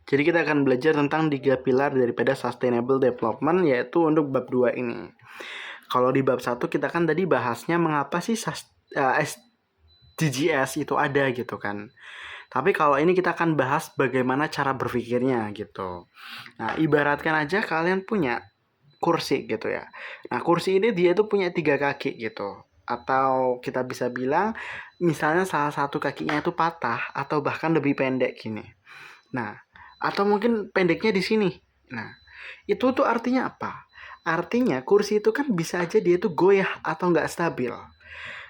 Jadi kita akan belajar tentang 3 pilar daripada sustainable development, yaitu untuk bab 2 ini. Kalau di bab 1 kita kan tadi bahasnya mengapa sih SDGs itu ada gitu kan. Tapi kalau ini kita akan bahas bagaimana cara berpikirnya gitu. Nah, ibaratkan aja kalian punya kursi gitu ya. Nah, kursi ini dia tuh punya 3 kaki gitu. Atau kita bisa bilang misalnya salah satu kakinya itu patah atau bahkan lebih pendek gini. Nah, atau mungkin pendeknya di sini. Nah, itu tuh artinya apa? Artinya kursi itu kan bisa aja dia tuh goyah atau nggak stabil.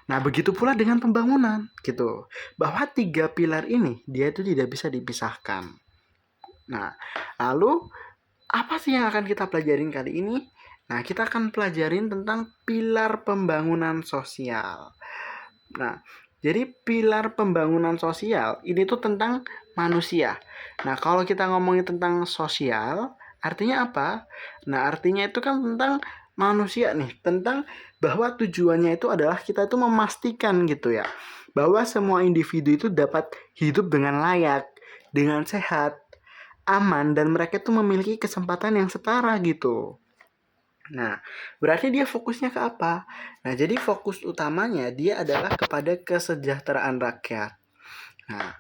Nah, begitu pula dengan pembangunan gitu. Bahwa 3 pilar ini dia itu tidak bisa dipisahkan. Nah, lalu apa sih yang akan kita pelajarin kali ini? Nah, kita akan pelajarin tentang pilar pembangunan sosial. Nah, jadi pilar pembangunan sosial ini tuh tentang manusia. Nah, kalau kita ngomongin tentang sosial, artinya apa? Nah, artinya itu kan tentang manusia nih, tentang bahwa tujuannya itu adalah kita itu memastikan gitu ya, bahwa semua individu itu dapat hidup dengan layak, dengan sehat, aman, dan mereka itu memiliki kesempatan yang setara gitu. Nah, berarti dia fokusnya ke apa? Nah, jadi fokus utamanya dia adalah kepada kesejahteraan rakyat. Nah,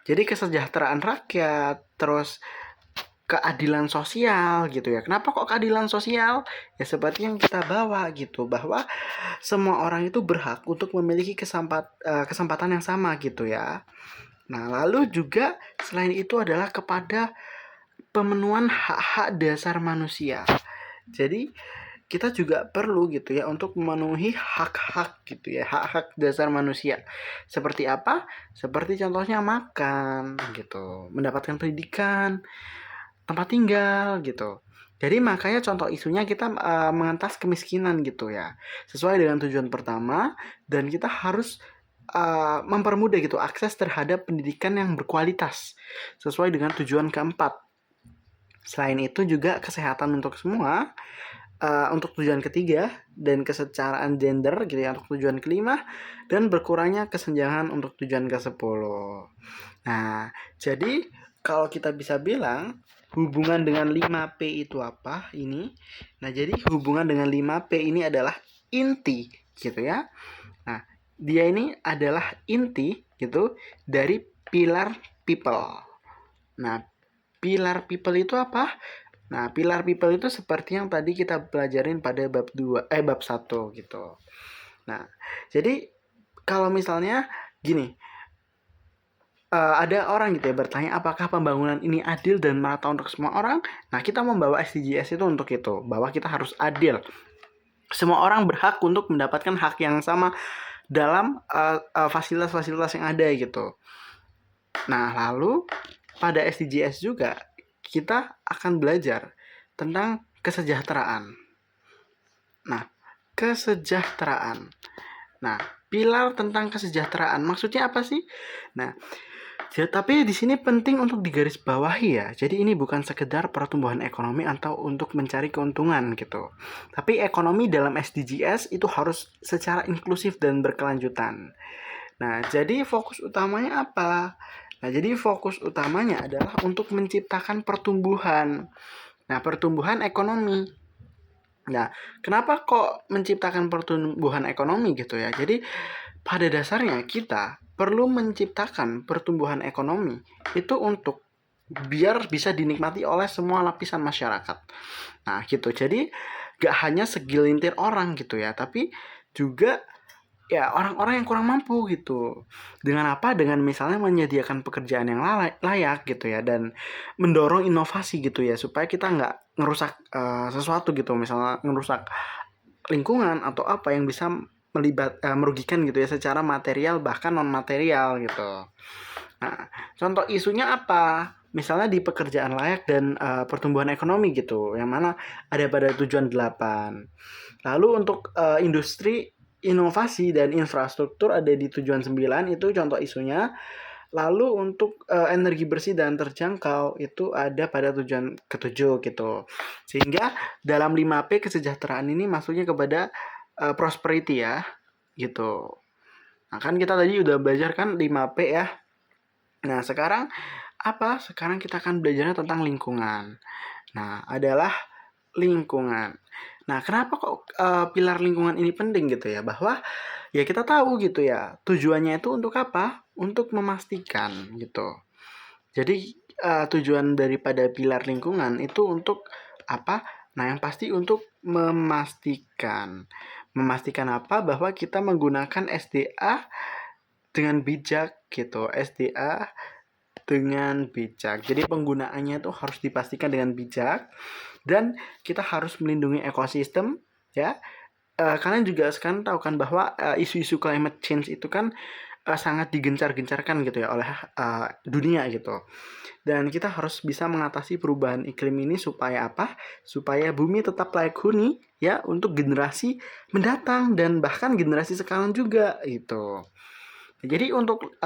jadi kesejahteraan rakyat, terus keadilan sosial gitu ya. Kenapa kok keadilan sosial? Ya seperti yang kita bawa gitu, bahwa semua orang itu berhak untuk memiliki kesempatan yang sama gitu ya. Nah, lalu juga selain itu adalah kepada pemenuhan hak-hak dasar manusia. Jadi kita juga perlu gitu ya untuk memenuhi hak-hak gitu ya, hak-hak dasar manusia. Seperti apa? Seperti contohnya makan gitu, mendapatkan pendidikan, tempat tinggal gitu. Jadi makanya contoh isunya kita mengentas kemiskinan gitu ya. Sesuai dengan tujuan pertama, dan kita harus mempermudah gitu akses terhadap pendidikan yang berkualitas sesuai dengan tujuan keempat. Selain itu juga kesehatan untuk semua, untuk tujuan ketiga, dan kesetaraan gender gitu ya untuk tujuan kelima, dan berkurangnya kesenjangan untuk tujuan ke-10. Nah, jadi kalau kita bisa bilang hubungan dengan 5P itu apa ini? Nah, jadi hubungan dengan 5P ini adalah inti gitu ya. Nah, dia ini adalah inti gitu dari pilar people. Nah, pilar people itu apa? Nah, pilar people itu seperti yang tadi kita pelajarin pada bab 1 gitu. Nah, jadi kalau misalnya gini, ada orang gitu ya bertanya apakah pembangunan ini adil dan merata untuk semua orang? Nah, kita membawa SDGs itu untuk itu, bahwa kita harus adil. Semua orang berhak untuk mendapatkan hak yang sama dalam fasilitas-fasilitas yang ada gitu. Nah, lalu pada SDGs juga kita akan belajar tentang kesejahteraan. Nah, kesejahteraan. Nah, pilar tentang kesejahteraan maksudnya apa sih? Nah, tapi di sini penting untuk digarisbawahi ya. Jadi ini bukan sekedar pertumbuhan ekonomi atau untuk mencari keuntungan gitu. Tapi ekonomi dalam SDGs itu harus secara inklusif dan berkelanjutan. Nah, jadi fokus utamanya apa? Nah, jadi fokus utamanya adalah untuk menciptakan pertumbuhan. Nah, pertumbuhan ekonomi. Nah, kenapa kok menciptakan pertumbuhan ekonomi gitu ya? Jadi, pada dasarnya kita perlu menciptakan pertumbuhan ekonomi itu untuk biar bisa dinikmati oleh semua lapisan masyarakat. Nah, gitu. Jadi, gak hanya segelintir orang gitu ya, tapi juga ya orang-orang yang kurang mampu gitu. Dengan apa? Dengan misalnya menyediakan pekerjaan yang layak gitu ya, dan mendorong inovasi gitu ya, supaya kita nggak ngerusak sesuatu gitu, misalnya ngerusak lingkungan atau apa yang bisa merugikan gitu ya secara material bahkan non material gitu. Nah, contoh isunya apa? Misalnya di pekerjaan layak dan pertumbuhan ekonomi gitu, yang mana ada pada tujuan 8. Lalu untuk industri, inovasi, dan infrastruktur ada di tujuan 9, itu contoh isunya. Lalu untuk energi bersih dan terjangkau itu ada pada tujuan ke-7 gitu. Sehingga dalam 5P kesejahteraan ini maksudnya kepada prosperity ya gitu. Nah, kan kita tadi udah belajar kan 5P ya. Nah, sekarang apa? Sekarang kita akan belajarnya tentang lingkungan. Nah, adalah lingkungan. Nah, kenapa kok pilar lingkungan ini penting gitu ya? Bahwa ya kita tahu gitu ya, tujuannya itu untuk apa? Untuk memastikan gitu. Jadi tujuan daripada pilar lingkungan itu untuk apa? Nah, yang pasti untuk memastikan. Memastikan apa? Bahwa kita menggunakan SDA dengan bijak gitu. SDA dengan bijak. Jadi penggunaannya itu harus dipastikan dengan bijak dan kita harus melindungi ekosistem ya. Kalian juga sekarang tahu kan bahwa isu-isu climate change itu kan sangat digencar-gencarkan gitu ya oleh dunia gitu. Dan kita harus bisa mengatasi perubahan iklim ini supaya apa? Supaya bumi tetap layak huni ya untuk generasi mendatang dan bahkan generasi sekarang juga gitu. Jadi untuk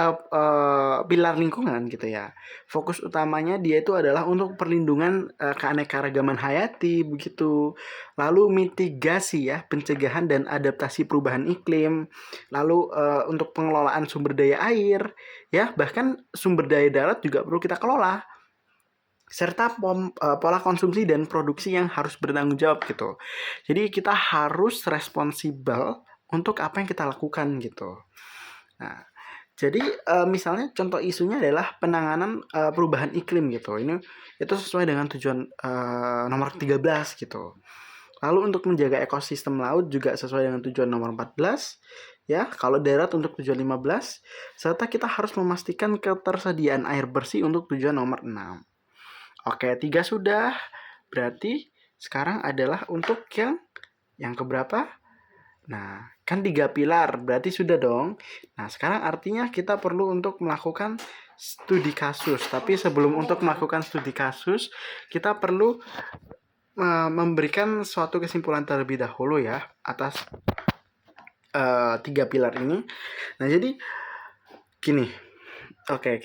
pilar lingkungan gitu ya, fokus utamanya dia itu adalah untuk perlindungan keanekaragaman hayati begitu, lalu mitigasi ya pencegahan dan adaptasi perubahan iklim, lalu untuk pengelolaan sumber daya air ya bahkan sumber daya darat juga perlu kita kelola serta pola konsumsi dan produksi yang harus bertanggung jawab gitu. Jadi kita harus responsibel untuk apa yang kita lakukan gitu. Nah, jadi misalnya contoh isunya adalah penanganan perubahan iklim gitu. Ini itu sesuai dengan tujuan nomor 13 gitu. Lalu untuk menjaga ekosistem laut juga sesuai dengan tujuan nomor 14 ya. Kalau darat untuk tujuan 15 serta kita harus memastikan ketersediaan air bersih untuk tujuan nomor 6. Oke, 3 sudah. Berarti sekarang adalah untuk yang keberapa? Nah, kan 3 pilar, berarti sudah dong. Nah, sekarang artinya kita perlu untuk melakukan studi kasus. Tapi sebelum untuk melakukan studi kasus, kita perlu memberikan suatu kesimpulan terlebih dahulu ya atas 3 pilar ini. Nah, jadi gini. Oke,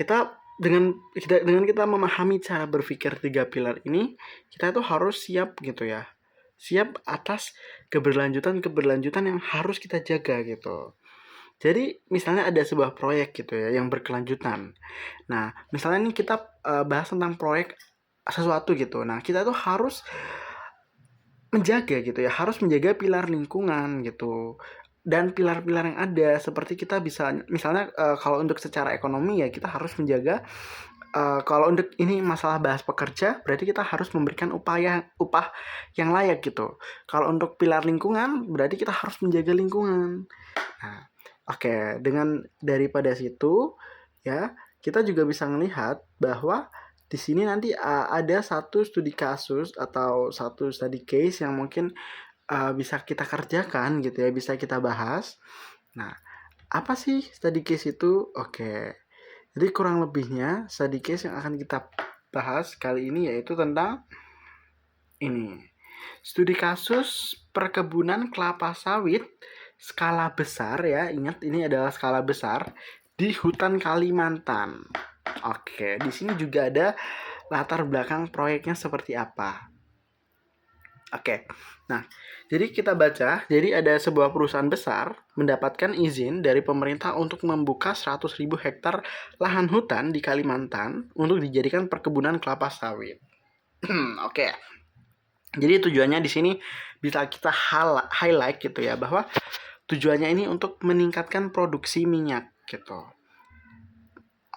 dengan kita memahami cara berpikir 3 pilar ini, kita tuh harus siap gitu ya. Siap atas keberlanjutan yang harus kita jaga gitu. Jadi misalnya ada sebuah proyek gitu ya yang berkelanjutan. Nah, misalnya nih kita bahas tentang proyek sesuatu gitu. Nah, kita tuh harus menjaga gitu ya, harus menjaga pilar lingkungan gitu. Dan pilar-pilar yang ada seperti kita bisa misalnya kalau untuk secara ekonomi ya kita harus menjaga kalau untuk ini masalah bahas pekerja, berarti kita harus memberikan upah yang layak gitu. Kalau untuk pilar lingkungan, berarti kita harus menjaga lingkungan. Nah, oke, dengan daripada situ, ya kita juga bisa melihat bahwa di sini nanti ada satu studi kasus atau satu study case yang mungkin bisa kita kerjakan gitu ya, bisa kita bahas. Nah, apa sih study case itu? Oke. Jadi kurang lebihnya study case yang akan kita bahas kali ini yaitu tentang ini. Studi kasus perkebunan kelapa sawit skala besar ya. Ingat ini adalah skala besar di hutan Kalimantan. Oke, di sini juga ada latar belakang proyeknya seperti apa. Oke. Nah, jadi kita baca, jadi ada sebuah perusahaan besar mendapatkan izin dari pemerintah untuk membuka 100.000 hektar lahan hutan di Kalimantan untuk dijadikan perkebunan kelapa sawit. Oke. Jadi tujuannya di sini bisa kita highlight gitu ya bahwa tujuannya ini untuk meningkatkan produksi minyak gitu.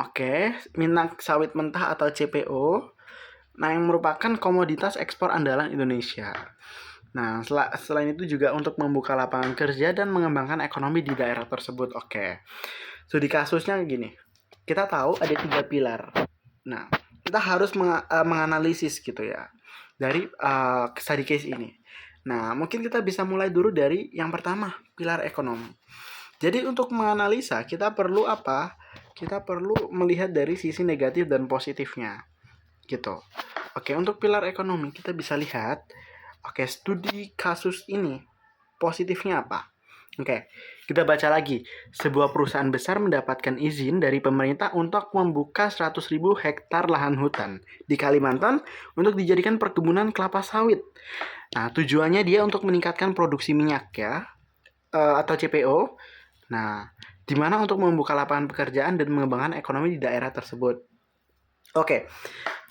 Oke, minyak sawit mentah atau CPO. Nah, yang merupakan komoditas ekspor andalan Indonesia. Nah, selain itu juga untuk membuka lapangan kerja dan mengembangkan ekonomi di daerah tersebut. Oke. Studi kasusnya gini. Kita tahu ada 3 pilar. Nah, kita harus menganalisis gitu ya dari study case ini. Nah, mungkin kita bisa mulai dulu dari yang pertama, pilar ekonomi. Jadi untuk menganalisa kita perlu apa? Kita perlu melihat dari sisi negatif dan positifnya. Gitu. Oke, untuk pilar ekonomi kita bisa lihat studi kasus ini positifnya apa? Oke, kita baca lagi. Sebuah perusahaan besar mendapatkan izin dari pemerintah untuk membuka 100.000 hektar lahan hutan di Kalimantan untuk dijadikan perkebunan kelapa sawit. Nah, tujuannya dia untuk meningkatkan produksi minyak ya, atau CPO. Nah, di mana untuk membuka lapangan pekerjaan dan mengembangkan ekonomi di daerah tersebut. Oke,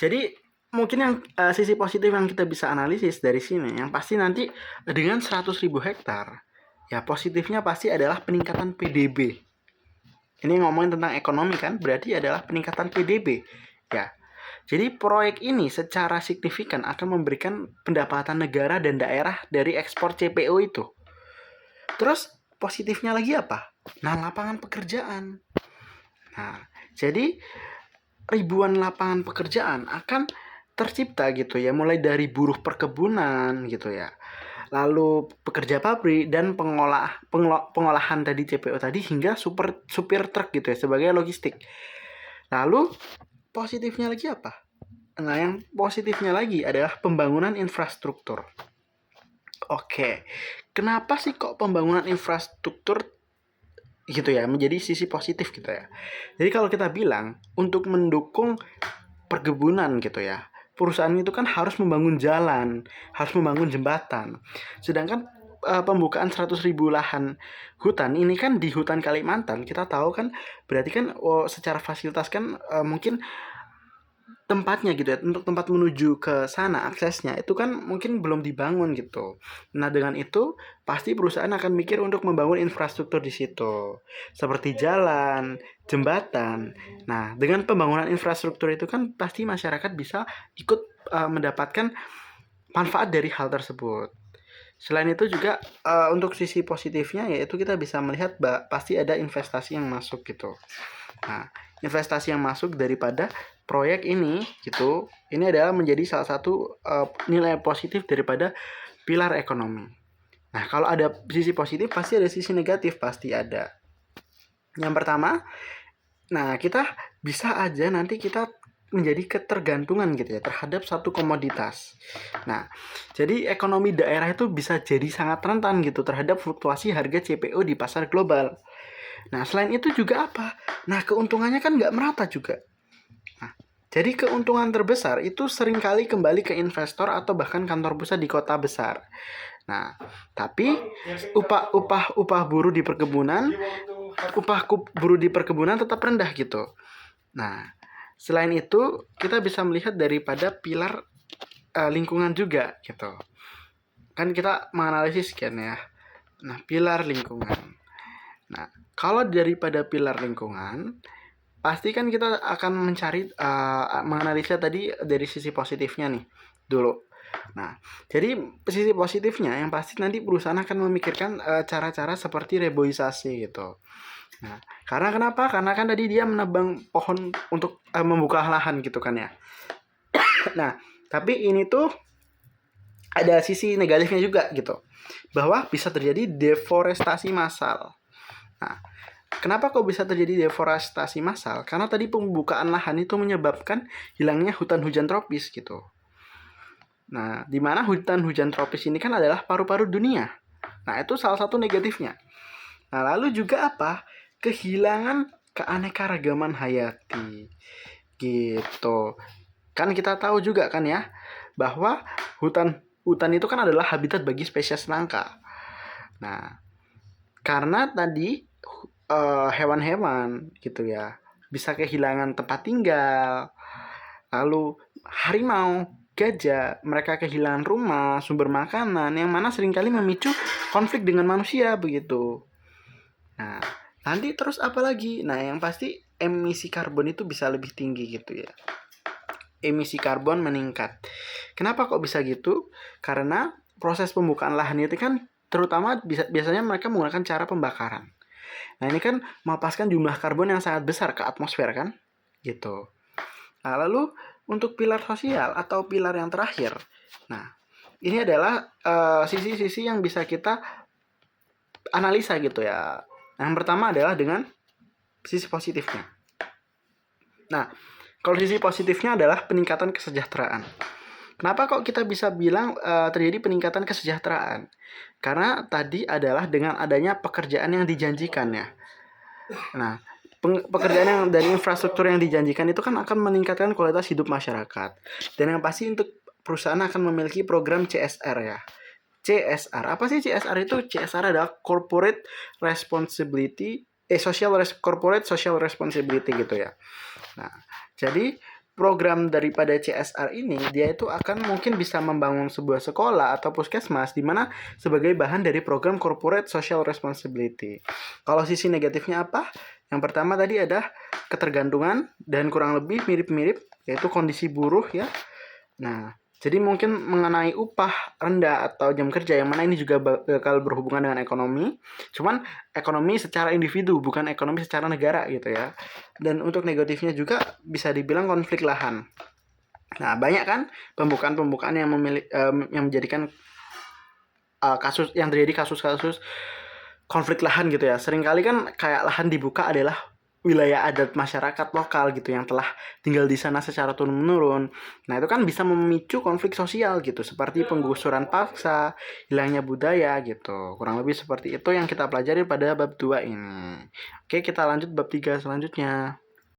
jadi mungkin yang sisi positif yang kita bisa analisis dari sini, yang pasti nanti dengan 100.000 hektar, ya positifnya pasti adalah peningkatan PDB. Ini ngomongin tentang ekonomi kan, berarti adalah peningkatan PDB. Ya, jadi proyek ini secara signifikan akan memberikan pendapatan negara dan daerah dari ekspor CPO itu. Terus positifnya lagi apa? Nah, lapangan pekerjaan. Nah, jadi ribuan lapangan pekerjaan akan tercipta gitu ya, mulai dari buruh perkebunan gitu ya, lalu pekerja pabrik dan pengolahan tadi CPO tadi hingga supir truk gitu ya sebagai logistik. Lalu positifnya lagi apa? Nah, yang positifnya lagi adalah pembangunan infrastruktur. Oke, kenapa sih kok pembangunan infrastruktur gitu ya menjadi sisi positif gitu ya? Jadi kalau kita bilang untuk mendukung perkebunan gitu ya, perusahaan itu kan harus membangun jalan, harus membangun jembatan. Sedangkan pembukaan 100.000 lahan hutan ini kan di hutan Kalimantan, kita tahu kan berarti kan secara fasilitas kan mungkin tempatnya gitu ya, untuk tempat menuju ke sana aksesnya itu kan mungkin belum dibangun gitu. Nah, dengan itu pasti perusahaan akan mikir untuk membangun infrastruktur di situ. Seperti jalan, jembatan. Nah, dengan pembangunan infrastruktur itu kan pasti masyarakat bisa ikut mendapatkan manfaat dari hal tersebut. Selain itu juga untuk sisi positifnya yaitu kita bisa melihat pasti ada investasi yang masuk gitu. Nah, investasi yang masuk daripada proyek ini gitu, ini adalah menjadi salah satu nilai positif daripada pilar ekonomi. Nah, kalau ada sisi positif pasti ada sisi negatif, pasti ada. Yang pertama, nah kita bisa aja nanti kita menjadi ketergantungan gitu ya terhadap satu komoditas. Nah, jadi ekonomi daerah itu bisa jadi sangat rentan gitu terhadap fluktuasi harga CPO di pasar global. Nah, selain itu juga apa? Nah, keuntungannya kan nggak merata juga. Nah, jadi keuntungan terbesar itu seringkali kembali ke investor atau bahkan kantor pusat di kota besar. Nah, tapi upah buruh di perkebunan, buruh di perkebunan tetap rendah gitu. Nah, selain itu kita bisa melihat daripada pilar lingkungan juga gitu. Kan kita menganalisis kan ya. Nah, pilar lingkungan. Nah, kalau daripada pilar lingkungan, pasti kan kita akan mencari menganalisa tadi dari sisi positifnya nih dulu. Nah, jadi sisi positifnya yang pasti nanti perusahaan akan memikirkan cara-cara seperti reboisasi gitu. Nah, karena kenapa? Karena kan tadi dia menebang pohon untuk membuka lahan gitu kan ya. Nah, tapi ini tuh ada sisi negatifnya juga gitu. Bahwa bisa terjadi deforestasi massal. Nah, kenapa kok bisa terjadi deforestasi massal? Karena tadi pembukaan lahan itu menyebabkan hilangnya hutan hujan tropis gitu. Nah, di mana hutan hujan tropis ini kan adalah paru-paru dunia. Nah, itu salah satu negatifnya. Nah, lalu juga apa? Kehilangan keanekaragaman hayati. Gitu. Kan kita tahu juga kan ya, bahwa hutan itu kan adalah habitat bagi spesies langka. Nah, karena tadi hewan-hewan gitu ya bisa kehilangan tempat tinggal, lalu harimau, gajah, mereka kehilangan rumah, sumber makanan yang mana seringkali memicu konflik dengan manusia begitu. Nah, nanti terus apa lagi? Nah, yang pasti emisi karbon itu bisa lebih tinggi gitu ya. Emisi karbon meningkat. Kenapa kok bisa gitu? Karena proses pembukaan lahan itu kan terutama biasanya mereka menggunakan cara pembakaran. Nah, ini kan melepaskan jumlah karbon yang sangat besar ke atmosfer kan? Gitu. Nah, lalu untuk pilar sosial atau pilar yang terakhir. Nah, ini adalah sisi-sisi yang bisa kita analisa gitu ya. Yang pertama adalah dengan sisi positifnya. Nah, kalau sisi positifnya adalah peningkatan kesejahteraan. Kenapa kok kita bisa bilang terjadi peningkatan kesejahteraan? Karena tadi adalah dengan adanya pekerjaan yang dijanjikan ya. Nah, pekerjaan yang dari infrastruktur yang dijanjikan itu kan akan meningkatkan kualitas hidup masyarakat. Dan yang pasti untuk perusahaan akan memiliki program CSR ya. CSR. Apa sih CSR itu? CSR adalah Corporate Responsibility, Corporate Social Responsibility gitu ya. Nah, jadi program daripada CSR ini, dia itu akan mungkin bisa membangun sebuah sekolah atau puskesmas di mana sebagai bahan dari program corporate social responsibility. Kalau sisi negatifnya apa? Yang pertama tadi ada ketergantungan dan kurang lebih mirip-mirip, yaitu kondisi buruh ya. Nah, jadi mungkin mengenai upah rendah atau jam kerja, yang mana ini juga bakal berhubungan dengan ekonomi. Cuman ekonomi secara individu, bukan ekonomi secara negara gitu ya. Dan untuk negatifnya juga bisa dibilang konflik lahan. Nah, banyak kan pembukaan-pembukaan yang menjadikan kasus yang terjadi kasus-kasus konflik lahan gitu ya. Seringkali kan kayak lahan dibuka adalah wilayah adat masyarakat lokal gitu yang telah tinggal di sana secara turun-menurun. Nah, itu kan bisa memicu konflik sosial gitu, seperti penggusuran paksa, hilangnya budaya gitu. Kurang lebih seperti itu yang kita pelajari pada bab 2 ini. Oke, kita lanjut bab 3 selanjutnya.